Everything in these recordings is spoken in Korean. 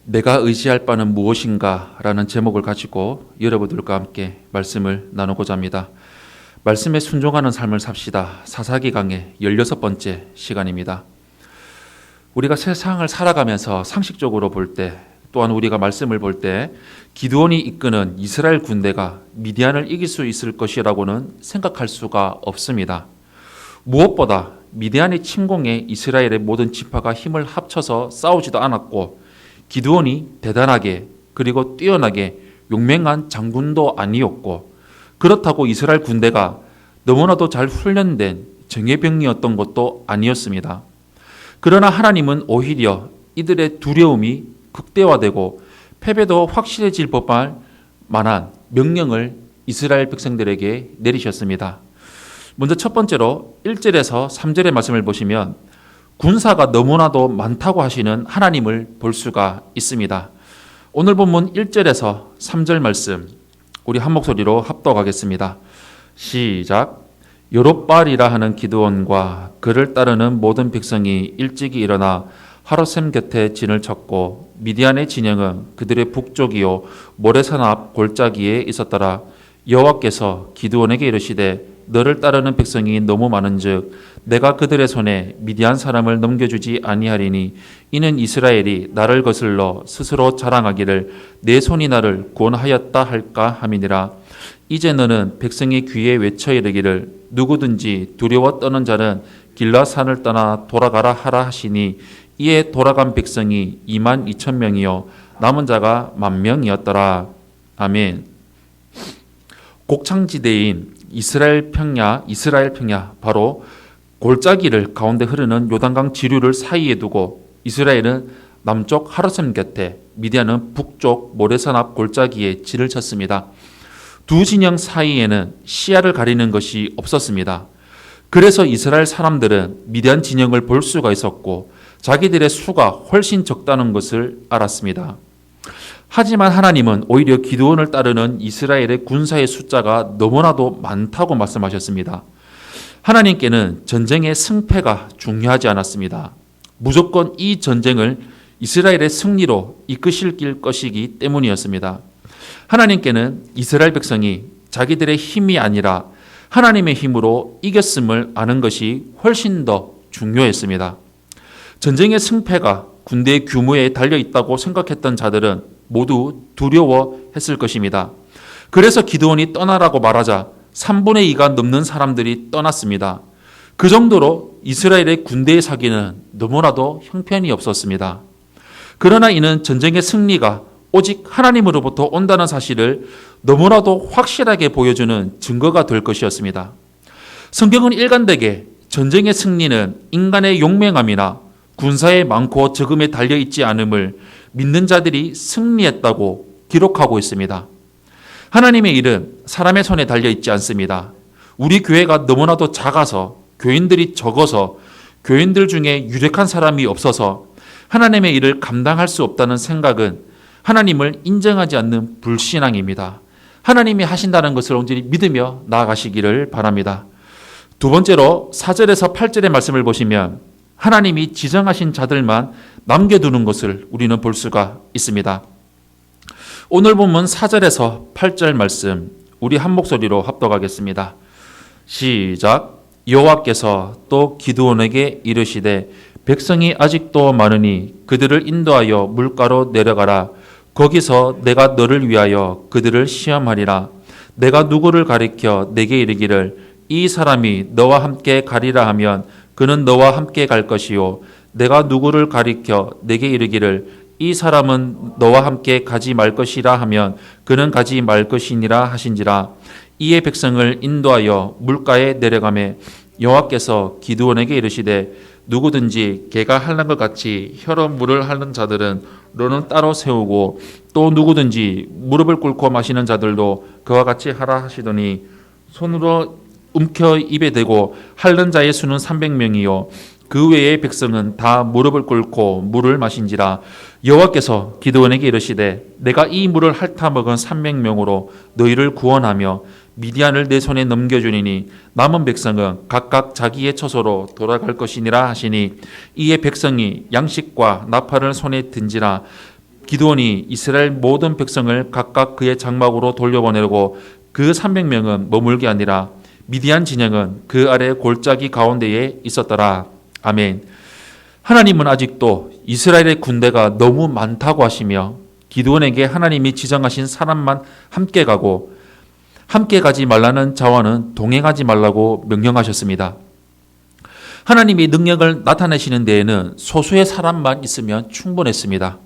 내가 의지할 바는 무엇인가? 라는 제목을 가지고 여러분들과 함께 말씀을 나누고자 합니다. 말씀에 순종하는 삶을 삽시다. 사사기 강의 16번째 시간입니다. 우리가 세상을 살아가면서 상식적으로 볼 때, 또한 우리가 말씀을 볼 때 기드온이 이끄는 이스라엘 군대가 미디안을 이길 수 있을 것이라고는 생각할 수가 없습니다. 무엇보다 미디안의 침공에 이스라엘의 모든 지파가 힘을 합쳐서 싸우지도 않았고, 기드온이 대단하게 그리고 뛰어나게 용맹한 장군도 아니었고, 그렇다고 이스라엘 군대가 너무나도 잘 훈련된 정예병이었던 것도 아니었습니다. 그러나 하나님은 오히려 이들의 두려움이 극대화되고 패배도 확실해질 법할 만한 명령을 이스라엘 백성들에게 내리셨습니다. 먼저 첫 번째로 1절에서 3절의 말씀을 보시면 군사가 너무나도 많다고 하시는 하나님을 볼 수가 있습니다. 오늘 본문 1절에서 3절 말씀 우리 한 목소리로 합독하겠습니다. 시작. 여롯바알이라 하는 기드온과 그를 따르는 모든 백성이 일찍이 일어나 하롯셈 곁에 진을 쳤고, 미디안의 진영은 그들의 북쪽이요 모레산 앞 골짜기에 있었더라. 여호와께서 기드온에게 이르시되 너를 따르는 백성이 너무 많은즉 내가 그들의 손에 미디안 사람을 넘겨주지 아니하리니, 이는 이스라엘이 나를 거슬러 스스로 자랑하기를 내 손이 나를 구원하였다 할까 함이니라. 이제 너는 백성의 귀에 외쳐 이르기를 누구든지 두려워 떠는 자는 길라산을 떠나 돌아가라 하라 하시니, 이에 돌아간 백성이 22,000명이요 남은 자가 10,000명이었더라. 아멘. 곡창지대인 이스라엘 평야, 바로 골짜기를 가운데 흐르는 요단강 지류를 사이에 두고 이스라엘은 남쪽 하롯셈 곁에, 미디안은 북쪽 모레산 앞 골짜기에 진을 쳤습니다. 두 진영 사이에는 시야를 가리는 것이 없었습니다. 그래서 이스라엘 사람들은 미디안 진영을 볼 수가 있었고 자기들의 수가 훨씬 적다는 것을 알았습니다. 하지만 하나님은 오히려 기드온을 따르는 이스라엘의 군사의 숫자가 너무나도 많다고 말씀하셨습니다. 하나님께는 전쟁의 승패가 중요하지 않았습니다. 무조건 이 전쟁을 이스라엘의 승리로 이끄실 것이기 때문이었습니다. 하나님께는 이스라엘 백성이 자기들의 힘이 아니라 하나님의 힘으로 이겼음을 아는 것이 훨씬 더 중요했습니다. 전쟁의 승패가 군대의 규모에 달려 있다고 생각했던 자들은 모두 두려워했을 것입니다. 그래서 기드온이 떠나라고 말하자 3분의 2가 넘는 사람들이 떠났습니다. 그 정도로 이스라엘의 군대의 사기는 너무나도 형편이 없었습니다. 그러나 이는 전쟁의 승리가 오직 하나님으로부터 온다는 사실을 너무나도 확실하게 보여주는 증거가 될 것이었습니다. 성경은 일관되게 전쟁의 승리는 인간의 용맹함이나 군사의 많고 적음에 달려있지 않음을 믿는 자들이 승리했다고 기록하고 있습니다. 하나님의 일은 사람의 손에 달려있지 않습니다. 우리 교회가 너무나도 작아서, 교인들이 적어서, 교인들 중에 유력한 사람이 없어서 하나님의 일을 감당할 수 없다는 생각은 하나님을 인정하지 않는 불신앙입니다. 하나님이 하신다는 것을 온전히 믿으며 나아가시기를 바랍니다. 두 번째로 4절에서 8절의 말씀을 보시면 하나님이 지정하신 자들만 남겨두는 것을 우리는 볼 수가 있습니다. 오늘 본문 4절에서 8절 말씀 우리 한 목소리로 합독하겠습니다. 시작. 여호와께서 또 기드온에게 이르시되 백성이 아직도 많으니 그들을 인도하여 물가로 내려가라. 거기서 내가 너를 위하여 그들을 시험하리라. 내가 누구를 가리켜 내게 이르기를 이 사람이 너와 함께 가리라 하면 그는 너와 함께 갈 것이요, 내가 누구를 가리켜 내게 이르기를 이 사람은 너와 함께 가지 말 것이라 하면 그는 가지 말 것이니라 하신지라. 이에 백성을 인도하여 물가에 내려가매 여호와께서 기드온에게 이르시되 누구든지 개가 핥는 것 같이 혀로 물을 핥는 자들은 너는 따로 세우고, 또 누구든지 무릎을 꿇고 마시는 자들도 그와 같이 하라 하시더니, 손으로 움켜 입에 대고 핥는 자의 수는 300명이요 그 외의 백성은 다 무릎을 꿇고 물을 마신지라. 여호와께서 기드온에게 이르시되 내가 이 물을 핥아 먹은 300명으로 너희를 구원하며 미디안을 내 손에 넘겨주니니 남은 백성은 각각 자기의 처소로 돌아갈 것이니라 하시니, 이에 백성이 양식과 나팔을 손에 든지라. 기드온이 이스라엘 모든 백성을 각각 그의 장막으로 돌려보내고 그 300명은 머물게 아니라 미디안 진영은 그 아래 골짜기 가운데에 있었더라. 아멘. 하나님은 아직도 이스라엘의 군대가 너무 많다고 하시며 기드온에게 하나님이 지정하신 사람만 함께 가고 함께 가지 말라는 자와는 동행하지 말라고 명령하셨습니다. 하나님이 능력을 나타내시는 데에는 소수의 사람만 있으면 충분했습니다.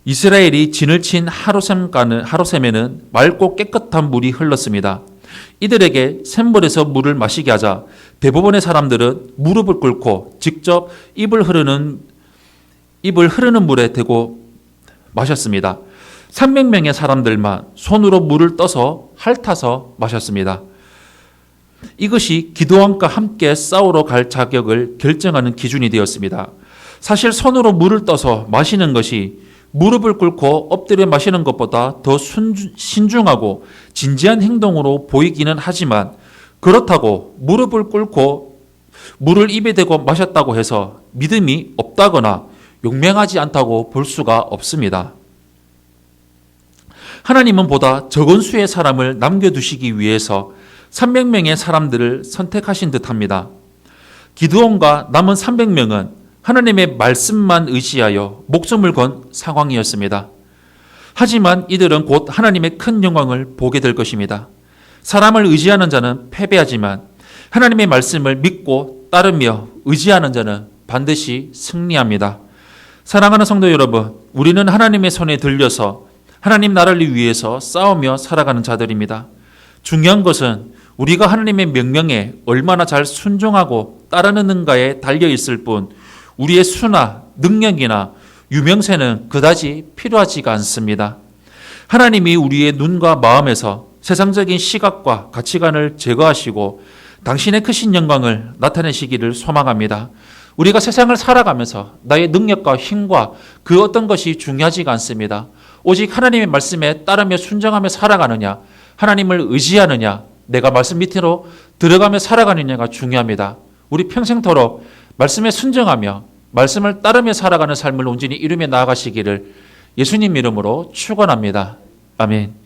이스라엘이 진을 친 하로셈에는 맑고 깨끗한 물이 흘렀습니다. 이들에게 샘물에서 물을 마시게 하자 대부분의 사람들은 무릎을 꿇고 직접 입을 흐르는 물에 대고 마셨습니다. 300명의 사람들만 손으로 물을 떠서 핥아서 마셨습니다. 이것이 기드온과 함께 싸우러 갈 자격을 결정하는 기준이 되었습니다. 사실 손으로 물을 떠서 마시는 것이 무릎을 꿇고 엎드려 마시는 것보다 더 신중하고 진지한 행동으로 보이기는 하지만 그렇다고 무릎을 꿇고 물을 입에 대고 마셨다고 해서 믿음이 없다거나 용맹하지 않다고 볼 수가 없습니다. 하나님은 보다 적은 수의 사람을 남겨두시기 위해서 300명의 사람들을 선택하신 듯합니다. 기드온과 남은 300명은 하나님의 말씀만 의지하여 목숨을 건 상황이었습니다. 하지만 이들은 곧 하나님의 큰 영광을 보게 될 것입니다. 사람을 의지하는 자는 패배하지만 하나님의 말씀을 믿고 따르며 의지하는 자는 반드시 승리합니다. 사랑하는 성도 여러분, 우리는 하나님의 손에 들려서 하나님 나라를 위해서 싸우며 살아가는 자들입니다. 중요한 것은 우리가 하나님의 명령에 얼마나 잘 순종하고 따르는가에 달려 있을 뿐 우리의 수나 능력이나 유명세는 그다지 필요하지가 않습니다. 하나님이 우리의 눈과 마음에서 세상적인 시각과 가치관을 제거하시고 당신의 크신 영광을 나타내시기를 소망합니다. 우리가 세상을 살아가면서 나의 능력과 힘과 그 어떤 것이 중요하지가 않습니다. 오직 하나님의 말씀에 따르며 순종하며 살아가느냐, 하나님을 의지하느냐, 내가 말씀 밑으로 들어가며 살아가느냐가 중요합니다. 우리 평생토록 말씀에 순종하며 말씀을 따르며 살아가는 삶을 온전히 이루며 나아가시기를 예수님 이름으로 축원합니다. 아멘.